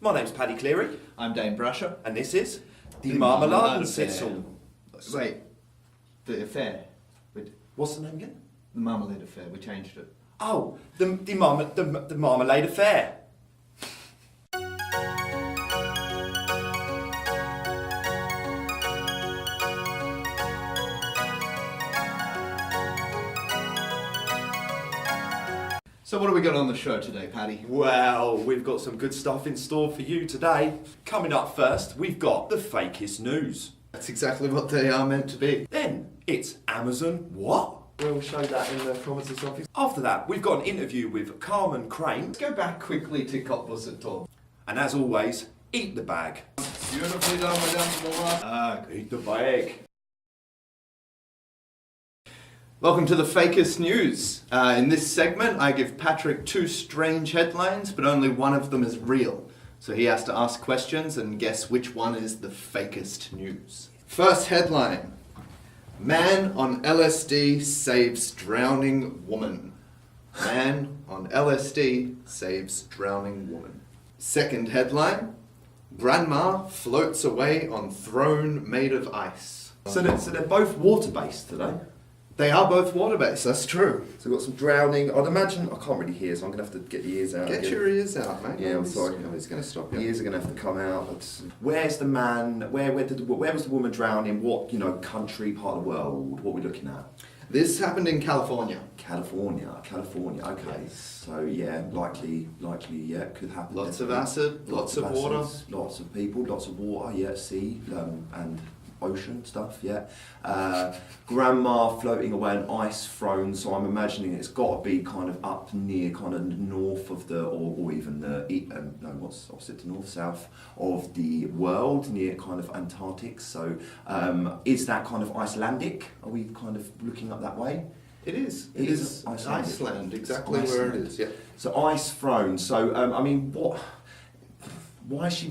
My name's Paddy Cleary. I'm Dane Brusher. And this is the Marmalade Affair. Wait, the affair. What's the name again? The Marmalade Affair. We changed it. Oh, the Marmalade Affair. So what have we got on the show today, Paddy? Well, we've got some good stuff in store for you today. Coming up first, we've got the fakest news. That's exactly what they are meant to be. Then, it's Amazon what? We'll show that in the comments or something. After that, we've got an interview with Carmen, Chraim. Let's go back quickly to Cottbus at all. And as always, eat the bag. Beautifully done, Madame. Eat the bag. Welcome to the fakest news. In this segment, I give Patrick two strange headlines, but only one of them is real. So he has to ask questions and guess which one is the fakest news. First headline. Man on LSD saves drowning woman. Man on LSD saves drowning woman. Second headline. Grandma floats away on throne made of ice. So they're both water-based today. They are both water-based, that's true. So we've got some drowning. I'd imagine, I can't really hear, so I'm going to have to get the ears out. Get your ears out, mate. Yeah, I'm sorry. Nobody's going to stop you. The ears are going to have to come out. Where's the man? Where was the woman drowning? What country, part of the world? What are we looking at? This happened in California. California. Okay. Yes. So yeah, likely, yeah, could happen. Lots of acid, lots of water. Lots of people, lots of water, yeah, sea, and ocean stuff, yeah. Grandma floating away on ice throne, so I'm imagining it's got to be kind of up near, kind of north of the, or even the, what's opposite to north, south of the world, near kind of Antarctic. So is that kind of Icelandic? Are we kind of looking up that way? It is. It is Iceland, exactly where it is, yeah. So ice throne, so I mean, why has she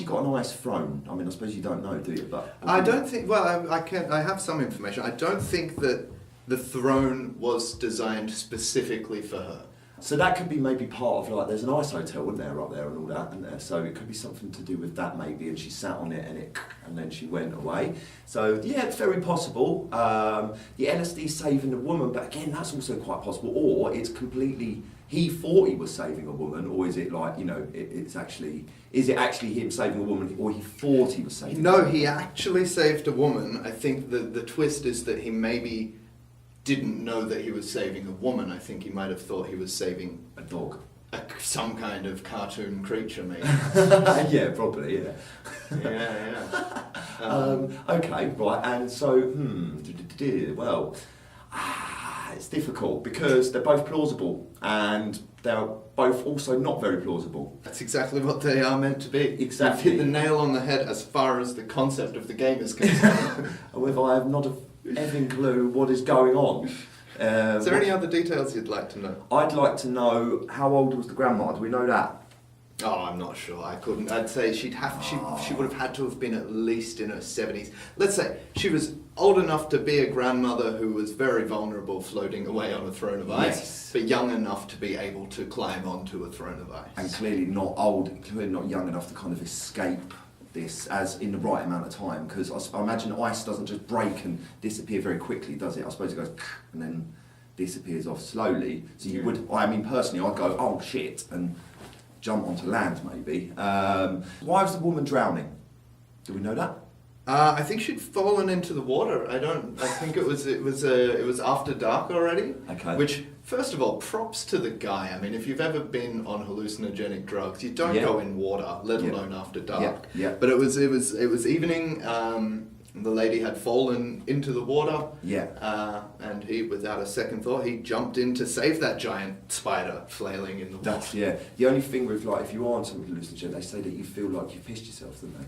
got an ice throne? I mean, I suppose you don't know, do you? But I don't think. Well, I have some information. I don't think that the throne was designed specifically for her. So that could be maybe part of there's an ice hotel, wouldn't there, up there and all that, isn't there? So it could be something to do with that maybe. And she sat on it and then she went away. So yeah, it's very possible. The LSD saving a woman, but again, that's also quite possible. Or it's completely. He thought he was saving a woman, or is it is it actually him saving a woman, or he thought he was saving? No, he actually saved a woman. I think the twist is that he maybe didn't know that he was saving a woman. I think he might have thought he was saving a dog, some kind of cartoon creature, maybe. Yeah, probably, yeah. Yeah. Okay, right, and so well. It's difficult because they're both plausible and they're both also not very plausible. That's exactly what they are meant to be. Exactly. You've hit the nail on the head as far as the concept of the game is concerned. However, I have not a effing clue what is going on. Is there any other details you'd like to know? I'd like to know how old was the grandma. Do we know that? Oh, I'm not sure. I couldn't. I'd say she would have had to have been at least in her 70s. Let's say she was old enough to be a grandmother who was very vulnerable floating away on a throne of ice, but young enough to be able to climb onto a throne of ice. And clearly not young enough to kind of escape this as in the right amount of time, because I imagine ice doesn't just break and disappear very quickly, does it? I suppose it goes and then disappears off slowly. So you would, I mean personally, I'd go, oh shit, and jump onto land maybe. Why was the woman drowning? Do we know that? I think she'd fallen into the water. I think it was after dark already. Okay. Which, first of all, props to the guy. I mean, if you've ever been on hallucinogenic drugs, you don't go in water, let alone after dark. Yeah. But it was evening. The lady had fallen into the water. Yeah. And he, without a second thought, he jumped in to save that giant spider flailing in the water. Yeah. The only thing with if you are on something hallucinogen, they say that you feel like you've pissed yourself, don't they?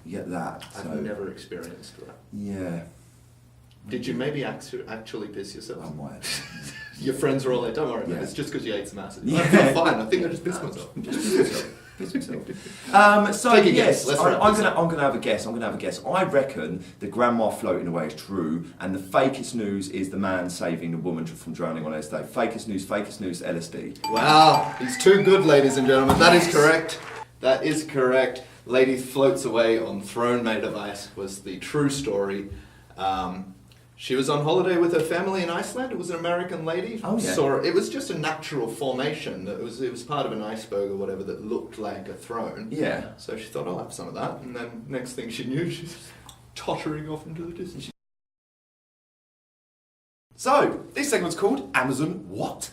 You get that. I've never experienced that. Yeah. Did you maybe actually piss yourself? I might. Your friends are all like, don't worry about it, Yeah. it's just because you ate some acid. Yeah. I feel fine, I think I just pissed myself. Piss myself. So Take a yes, guess. I'm gonna have a guess. I reckon the grandma floating away is true, and the fakest news is the man saving the woman from drowning on LSD. Fakest news, LSD. Wow, he's too good, ladies and gentlemen. That is correct. That is correct. Lady floats away on throne made of ice was the true story. She was on holiday with her family in Iceland. It was an American lady. Oh, yeah. Saw it. It was just a natural formation. It was part of an iceberg or whatever that looked like a throne. Yeah. So she thought, I'll have some of that. And then next thing she knew, she's tottering off into the distance. So, this segment's called Amazon What?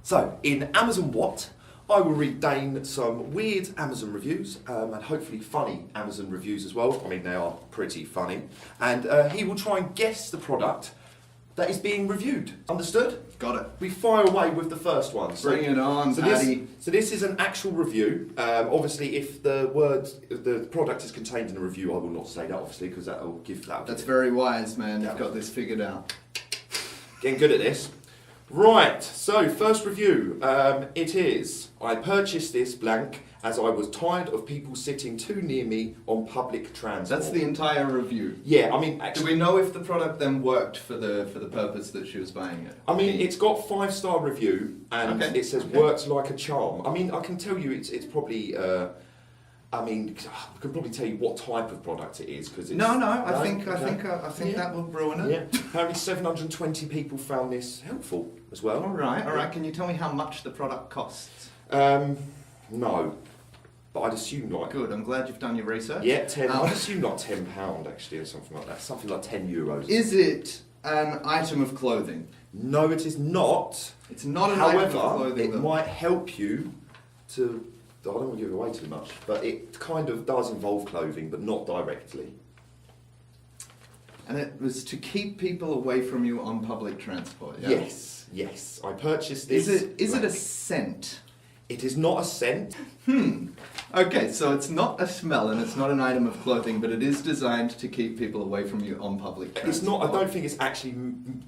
So, in Amazon What, I will read Dane some weird Amazon reviews and hopefully funny Amazon reviews as well. I mean, they are pretty funny. And he will try and guess the product that is being reviewed. Understood? Got it. We fire away with the first one. Bring it on, Paddy. So this is an actual review. Obviously, if the product is contained in a review, I will not say that, obviously, because that will give that. That's very wise, man. You've got this figured out. Getting good at this. Right, so first review. It is, I purchased this blank as I was tired of people sitting too near me on public transport. That's the entire review. Yeah, I mean, actually, Do we know if the product then worked for the purpose that she was buying it? I mean, it's got 5-star review and Okay, it says works like a charm. I mean, I can tell you it's probably. I mean, I can probably tell you what type of product it is because No, I think that will ruin it. Yeah. Apparently, 720 people found this helpful as well. All right. Can you tell me how much the product costs? No, but I'd assume like. Good. I'm glad you've done your research. Yeah, 10. I'd assume like £10 actually, or something like that. Something like €10. Is it an item of clothing? No, it is not. It's not an item of However, clothing. it might help you to. I don't want to give it away too much, but it kind of does involve clothing, but not directly. And it was to keep people away from you on public transport. Yeah? Yes. I purchased this. Is it a scent? It is not a scent. Okay, so it's not a smell and it's not an item of clothing, but it is designed to keep people away from you on public transport. It's not. I don't think it's actually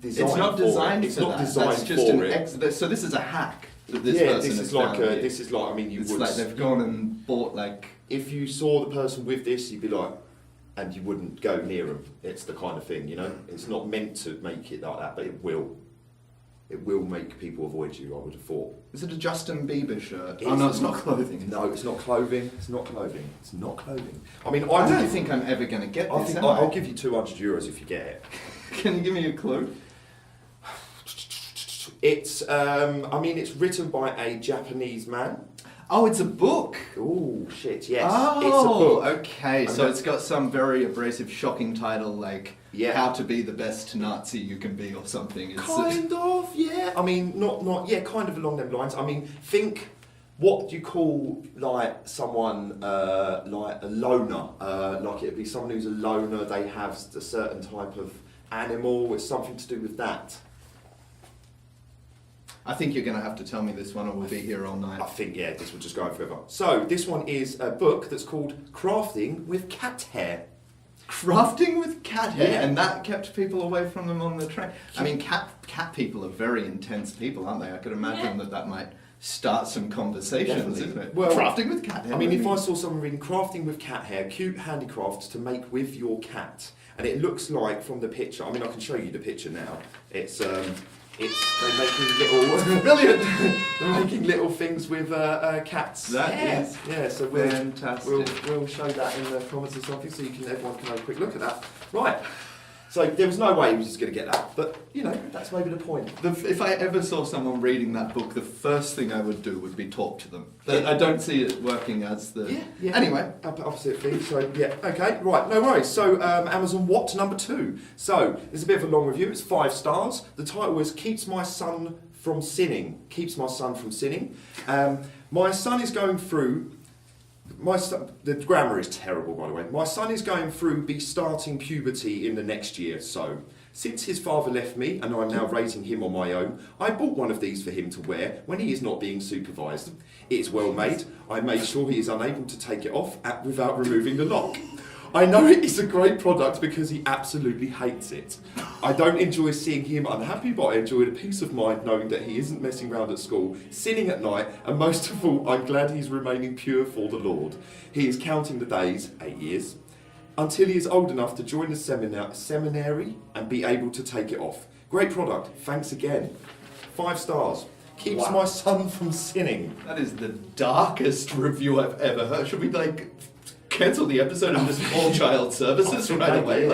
designed. It's not designed for it. It's for not that. designed That's just for an it. so this is a hack that this Yeah, person this has is like found here. this is like. I mean, you It's would. like they've gone and bought like. If you saw the person with this, you'd be like, and you wouldn't go near them. It's the kind of thing, you know. It's not meant to make it like that, but it will. It will make people avoid you, I would have thought. Is it a Justin Bieber shirt? It's Oh no, it's not clothing. No, it's not clothing. It's not clothing. It's not clothing. I mean, I don't think I'm ever going to get I this. think am I? I'll give you €200 if you get it. Can you give me a clue? It's. I mean, it's written by a Japanese man. Oh, it's a book. Oh shit! Yes, Oh, it's a book. okay. And So it's got some very abrasive, shocking title like Yeah. "How to Be the Best Nazi You Can Be" or something. It's, Kind of, yeah. I mean, not, yeah, kind of along them lines. I mean, think, what do you call, like, someone, like a loner? Like, it'd be someone who's a loner, they have a certain type of animal, it's something to do with that. I think you're going to have to tell me this one or we'll be here all night. I think, yeah, this will just go on forever. So, this one is a book that's called Crafting with Cat Hair. Crafting with cat hair, Yeah. and that kept people away from them on the train. I mean, cat people are very intense people, aren't they? I could imagine that might start some conversations, Definitely. isn't it? Well, crafting with cat hair. I mean, if I really? saw someone reading Crafting with Cat Hair, cute handicrafts to make with your cat, and it looks like from the picture, I mean, I can show you the picture now, they're making little, brilliant. they're making little things with cats. That is yeah. So fantastic. we'll show that in the comments or something, so everyone can have a quick look at that. Right. So there was no way he was just going to get that, but you know, that's maybe the point. If I ever saw someone reading that book, the first thing I would do would be talk to them. I don't see it working as the... Yeah. Anyway. Opposite thing, so yeah, okay, right, no worries. So Amazon What number 2. So it's a bit of a long review, it's 5 stars. The title is Keeps My Son from Sinning. Keeps My Son from Sinning. My son is going through... the grammar is terrible, by the way. My son is going through starting puberty in the next year, so since his father left me and I'm now raising him on my own, I bought one of these for him to wear when he is not being supervised. It is well made. I made sure he is unable to take it off without removing the lock. I know it is a great product because he absolutely hates it. I don't enjoy seeing him unhappy, but I enjoy the peace of mind knowing that he isn't messing around at school, sinning at night, and most of all, I'm glad he's remaining pure for the Lord. He is counting the days, 8 years, until he is old enough to join the seminary and be able to take it off. Great product, thanks again. 5 stars. Keeps Wow. my son from sinning. That is the darkest review I've ever heard. Should we cancel the episode and just call child services right away?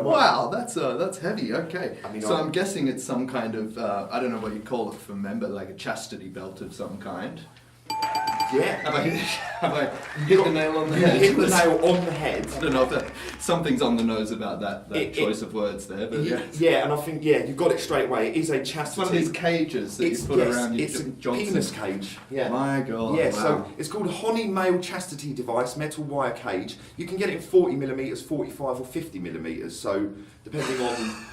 Wow, that's heavy. Okay, so I'm guessing it's some kind of I don't know what you call it for men, but like a chastity belt of some kind. Yeah. Have I hit the nail on the head? Hit the nail on the head. I don't know if something's on the nose about that choice of words there, but yeah, and I think you got it straight away. It is a chastity. It's one of these cages that you put around your It's a Johnson. penis cage. Yeah. My God. Yeah, wow. so it's called a Honey Male Chastity Device, metal wire cage. You can get it in 40mm, 45 or 50mm, so depending on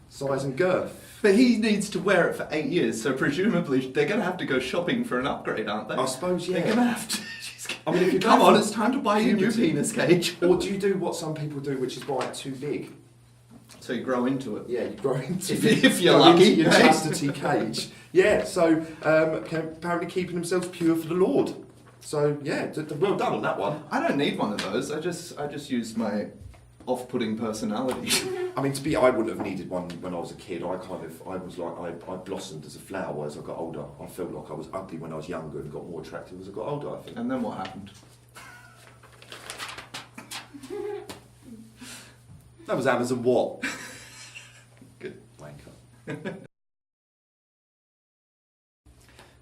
size and girth. But he needs to wear it for 8 years, so presumably they're going to have to go shopping for an upgrade, aren't they? I suppose, yeah. They're going to have to. I mean, if you come on, it's time to buy you a new penis cage. Or do you do what some people do, which is buy it too big? So you grow into it. Yeah, you grow into if you're lucky, your chastity cage. Yeah, so apparently keeping themselves pure for the Lord. So yeah, well done on that one. I don't need one of those. I just use my off-putting personality. I mean, I wouldn't have needed one when I was a kid. I blossomed as a flower as I got older. I felt like I was ugly when I was younger and got more attractive as I got older, I think. And then what happened? That was Amazon what? Good. Wanker.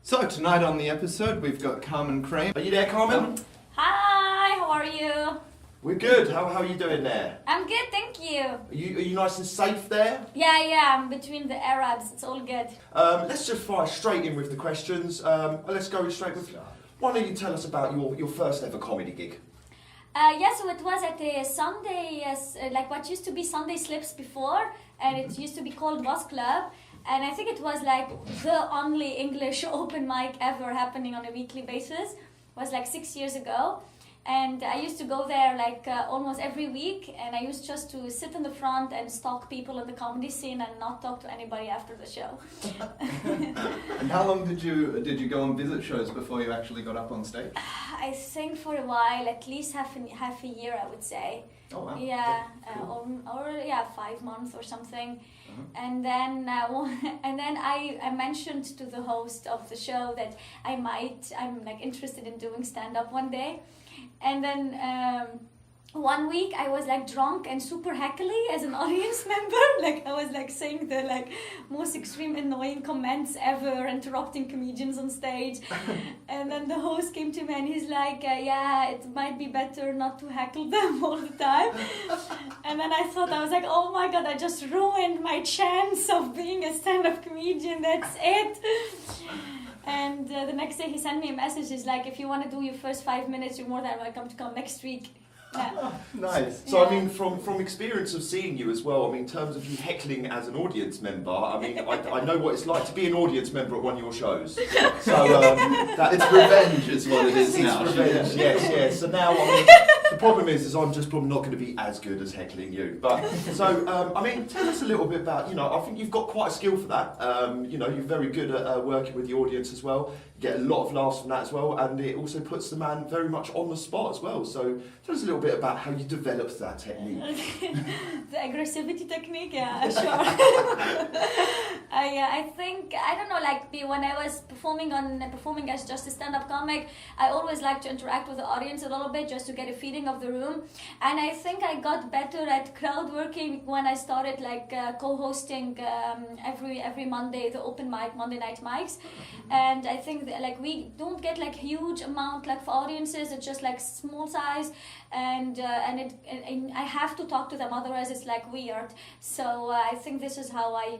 So tonight on the episode we've got Carmen Chraim. Are you there, Carmen? Hi, how are you? We're good. How are you doing there? I'm good, thank you. Are you nice and safe there? Yeah, I'm between the Arabs, it's all good. Let's just fire straight in with the questions. Let's go straight with. Why don't you tell us about your first ever comedy gig? So it was at a Sunday, like what used to be Sunday Slips before, and it used to be called Bus Club. And I think it was like the only English open mic ever happening on a weekly basis. It was like 6 years ago. And I used to go there like almost every week, and I used just to sit in the front and stalk people in the comedy scene and not talk to anybody after the show. And how long did you go and visit shows before you actually got up on stage? I think for a while, at least half a year, I would say. Oh wow. Yeah, Cool. or 5 months or something. Uh-huh. And then I mentioned to the host of the show that I'm like interested in doing stand-up one day. And then 1 week I was like drunk and super heckly as an audience member. Like I was like saying the like most extreme annoying comments ever, interrupting comedians on stage. And then the host came to me and he's like, yeah, it might be better not to heckle them all the time. And then I thought, I was like, oh my God, I just ruined my chance of being a stand-up comedian. That's it. And the next day he sent me a message. He's like, if you want to do your first 5 minutes, you're more than welcome to come next week. Yeah. Nice. So I mean, from experience of seeing you as well, I mean, in terms of you heckling as an audience member, I mean, I know what it's like to be an audience member at one of your shows. So it's revenge, is what it is now. It's revenge, yes. So now, I mean, the problem is I'm just probably not going to be as good as heckling you. But so, I mean, tell us a little bit about, I think you've got quite a skill for that. You're very good at working with the audience as well. You get a lot of laughs from that as well, and it also puts the man very much on the spot as well. So tell us a little bit about how you developed that technique. The aggressivity technique, yeah, sure. I think, I don't know, like when I was performing as just a stand-up comic, I always liked to interact with the audience a little bit just to get a feeling of the room. And I think I got better at crowd working when I started like co-hosting every Monday, the open mic, Monday night mics. And I think that, like we don't get like huge amount like for audiences, it's just like small size. And I have to talk to them, otherwise it's like weird. So I think this is how I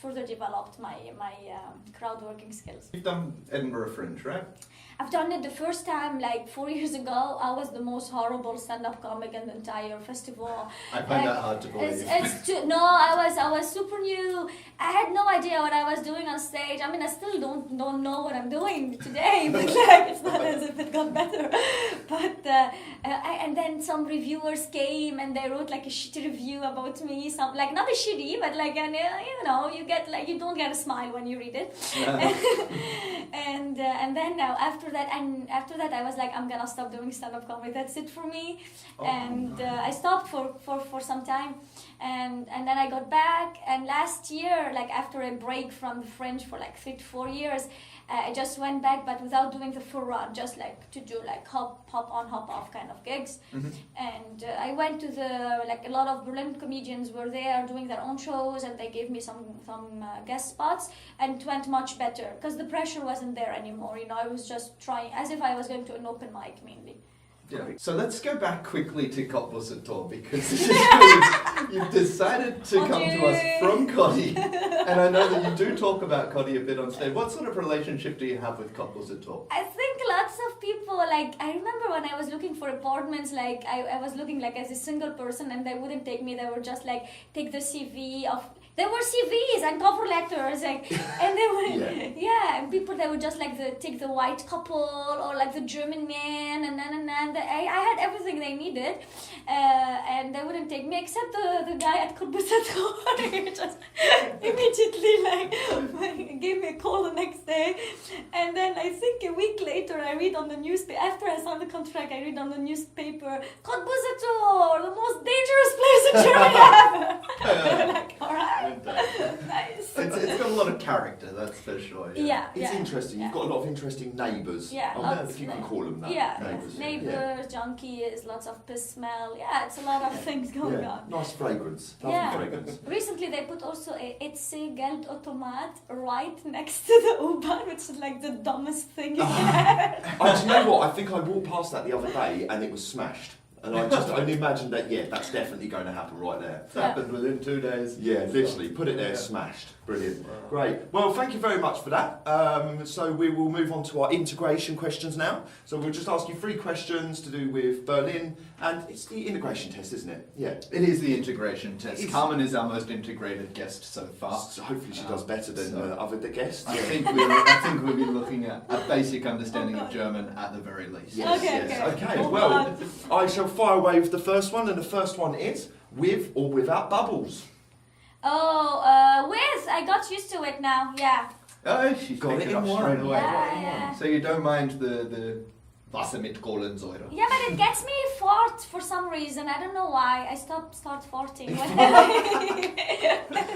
further developed my crowd working skills. You've done Edinburgh Fringe, right? I've done it the first time like 4 years ago. I was the most horrible stand-up comic in the entire festival. I find that hard to believe. I was super new. I had no idea what I was doing on stage. I mean, I still don't know what I'm doing today, but like it's not as if it got better. But and then some reviewers came and they wrote like a shitty review about me. Some like not a shitty, but like you get like you don't get a smile when you read it. and then now after that I was like, I'm gonna stop doing stand-up comedy. That's it for me. I stopped for some time, and then I got back. And last year, like after a break from the Fringe for like 3 to 4 years, I just went back, but without doing the full run, just like to do like hop on, hop off kind of gigs. And I went to a lot of Berlin comedians were there doing their own shows, and they gave me some guest spots, and it went much better because the pressure wasn't there anymore. I was just trying as if I was going to an open mic mainly. Yeah. So let's go back quickly to Kottbusser because you've decided to come to us from Kotti, and I know that you do talk about Kotti a bit on stage. What sort of relationship do you have with Kottbusser? I think lots of people, like, I remember when I was looking for apartments, like, I was looking like as a single person, and they wouldn't take me. They were just like, take the CV of... There were CVs and cover letters, like, and they were, and people, they would just like take the white couple or like the German man, and I had everything they needed, and they wouldn't take me except the guy at Kottbusser. He just immediately like gave me a call the next day, and then I think a week later I read on the newspaper, after I signed the contract, I read on the newspaper, Kottbusser, the most dangerous place in Germany ever. Like, all right. Nice. It's got a lot of character, that's for sure. It's interesting. You've got a lot of interesting neighbours. If you can call them that. Neighbours, junkies, lots of piss smell. Yeah, it's a lot of things going on. Nice fragrance. Lovely fragrance. Recently they put also a Etsy Geldautomat right next to the U-Bahn, which is like the dumbest thing you can have. Do you know what? I think I walked past that the other day and it was smashed. And I just only imagined that, that's definitely going to happen right there. It's happened within 2 days. Yeah, literally. Put it there, smashed. Brilliant. Wow. Great. Well, thank you very much for that. So we will move on to our integration questions now. So we'll just ask you 3 questions to do with Berlin. And it's the integration test, isn't it? Yeah. It is the integration test. Carmen is our most integrated guest so far. So hopefully she does better than other guests. I think we'll be looking at a basic understanding of German at the very least. Yes. Okay. Well, I shall fire away with the first one, and the first one is with or without bubbles. With. I got used to it now. Yeah. Oh, she got it up straight away. Yeah. So you don't mind the Wasser mit Kohlensäure? Yeah, but it gets me fart for some reason. I don't know why. I start farting.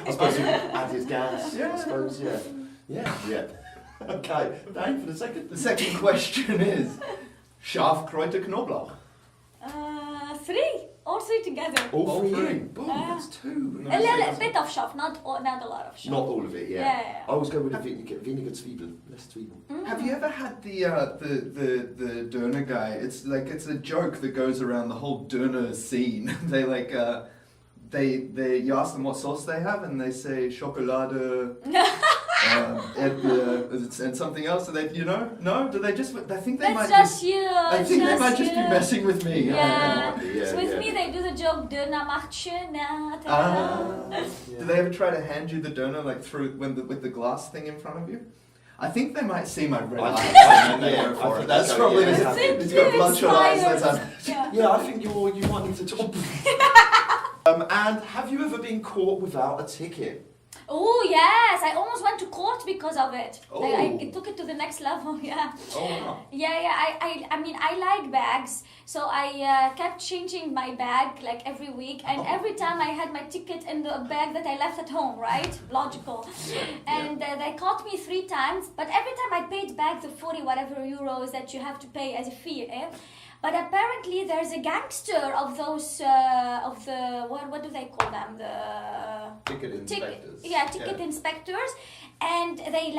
I suppose you add his gas. I suppose. Yeah. Okay. Dave, for the second. The second question is Schafkräuter Knoblauch. 3. All 3 together. All 3. Boom, that's 2. A little bit of Schaf, not a lot of Schaf. Not all of it, yeah. I always go with vinegar Zwiebeln, less Zwiebeln. Have you ever had the Döner guy? It's a joke that goes around the whole Döner scene. They you ask them what sauce they have, and they say Schokolade. And something else, so no? Do they just? I think they That's might just you. I think they might just be messing with me. So with me, they do the joke Döner macht schöner. Do they ever try to hand you the doner like through with the glass thing in front of you? I think they might see my red eyes. That's probably it's got bloodshot eyes. I think you might need to talk. And have you ever been caught without a ticket? Oh yes, I almost went to court because of it. Oh. I took it to the next level. Yeah. Oh wow. I mean I like bags, so I kept changing my bag like every week, and every time I had my ticket in the bag that I left at home. Right? Logical. And they caught me 3 times, but every time I paid back the 40 whatever euros that you have to pay as a fee. But apparently there's a gangster of those of the what do they call them, the ticket inspectors. Ticket inspectors, and they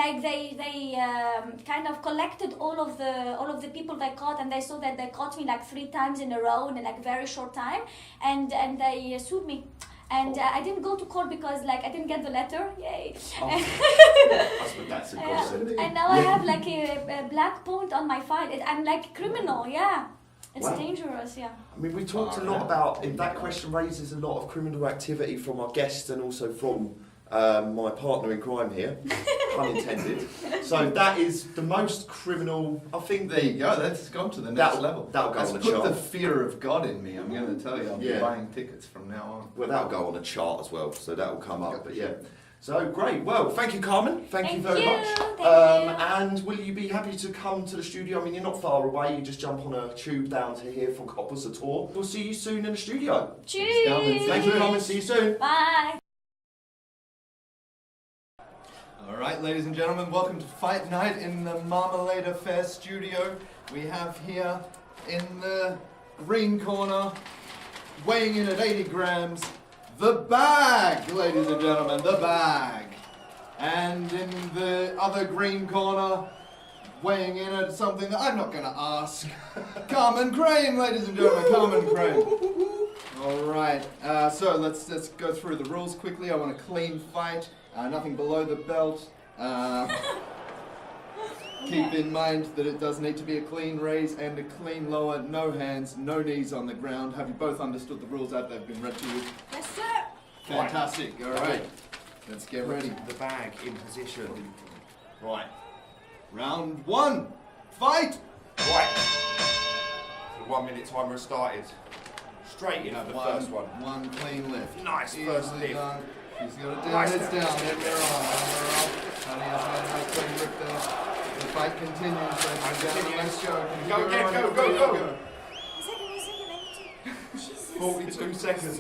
kind of collected all of the people they caught, and they saw that they caught me like 3 times in a row in a like very short time, and they sued me. And I didn't go to court because I didn't get the letter. Yay! That's a gossip. And now I have like a black point on my file. I'm like a criminal. Yeah. It's dangerous, I mean, we talked a lot about, that question raises a lot of criminal activity from our guests and also from my partner in crime here. pun intended. So that is the most criminal, I think. There you go. That's gone to the next level. That'll go That's on the put chart. the fear of God in me. I'm going to tell you, I'll be Yeah. buying tickets from now on. Well, that'll go on a chart as well, so that'll come up. But yeah. So great. Well, thank you, Carmen. Thank you very much. Thank you. And will you be happy to come to the studio? I mean, you're not far away. You just jump on a tube down to here for Coppers a tour. We'll see you soon in the studio. Cheers. Thank you, Carmen. See you soon. Bye. All right, ladies and gentlemen, welcome to Fight Night in the Marmalade Affair studio. We have here in the green corner, weighing in at 80 grams, the bag, ladies and gentlemen, the bag. And in the other green corner, weighing in at something that I'm not going to ask, Carmen Chraim, ladies and gentlemen, Carmen Chraim. All right, so let's go through the rules quickly. I want a clean fight. Nothing below the belt. Keep in mind that it does need to be a clean raise and a clean lower. No hands, no knees on the ground. Have you both understood the rules as they've been read to you? Yes, sir. Fantastic. All right. Let's get ready. The bag in position. Right. Round one. Fight. Right. The 1 minute timer has started. Straight in for the first one. One clean lift. Nice first Easily lift. done. She's got it down. Nice It's down. down. Then we're on. Honey has had a nice clean lift there. The fight continues. Ladies and gentlemen. Let's go. Go again, go. One second, I need to... Jesus. 42 seconds.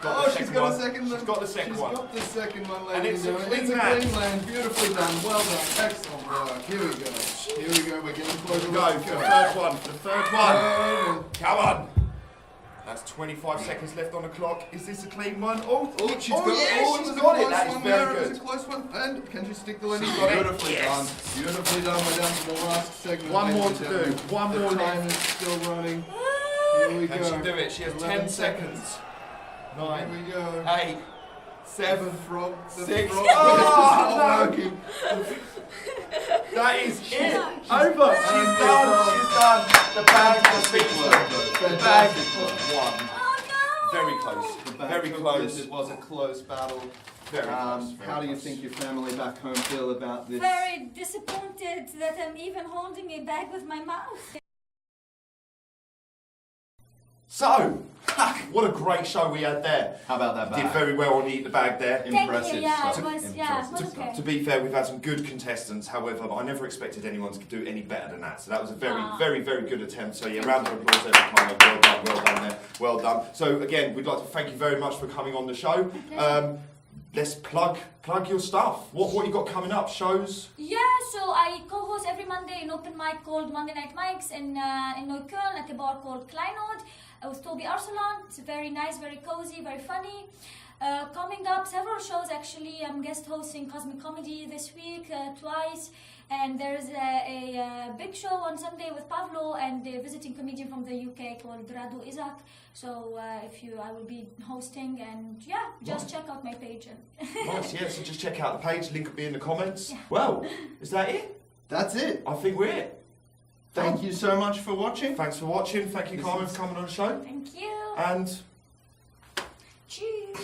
So much. She's got a second one. She's got the second one. She's got the second one, And ladies it's and a gentlemen. clean It's a match. clean land. Beautifully done. Well done. Excellent work. Here we go. Here we go. We're getting closer. Go Let's for the third one. For the third one. Oh, Come on. That's 25 seconds left on the clock. Is this a clean one? Oh, she's got it. yeah, Oh, she's it was a got it. close That is one very there. It good. was a close one. And can she stick the landing? She's got it. Beautifully Yes. done. Beautifully done. We're down to the last segment. One ladies more and to gentlemen. do. One The more time left. is still running. Here we Can go. she do it? She has 11 10 seconds. Here 9, we go. 8, 7 frog. The 6. frog. Oh, This is no. not working. That is it. done. Over. She's done. She's done. The bag has been Fantastic The bag work. won. Oh, no. Very close. The back Very took close. this. It was a close battle. Very close. How do you think your family back home feel about this? Very disappointed that I'm even holding a bag with my mouth. So, what a great show we had there. How about that Did bag? very well on Eat the Bag there. Thank Impressive you. Yeah, stuff. it was. Yeah, it was Impressive okay. To be fair, we've had some good contestants. However, I never expected anyone to do any better than that. So that was a very good attempt. So yeah, round of applause every time. Well done there. Well done. So again, we'd like to thank you very much for coming on the show. Let's plug your stuff. What you got coming up? Shows? Yeah, so I co-host every Monday an open mic called Monday Night Mics in Neukölln at a bar called Kleinod with Toby Arsalan. It's very nice, very cozy, very funny. Coming up, several shows actually. I'm guest hosting Cosmic Comedy this week twice. And there's a big show on Sunday with Pavlo and a visiting comedian from the UK called Radu Isaac. So I will be hosting, and yeah, just check out my page. Nice, yeah, so just check out the page, link will be in the comments. Yeah. Well, is that it? That's it. I think we're it. Thank you so much for watching. Thanks for watching. Thank you, Carmen, for coming on the show. Thank you. And Cheers.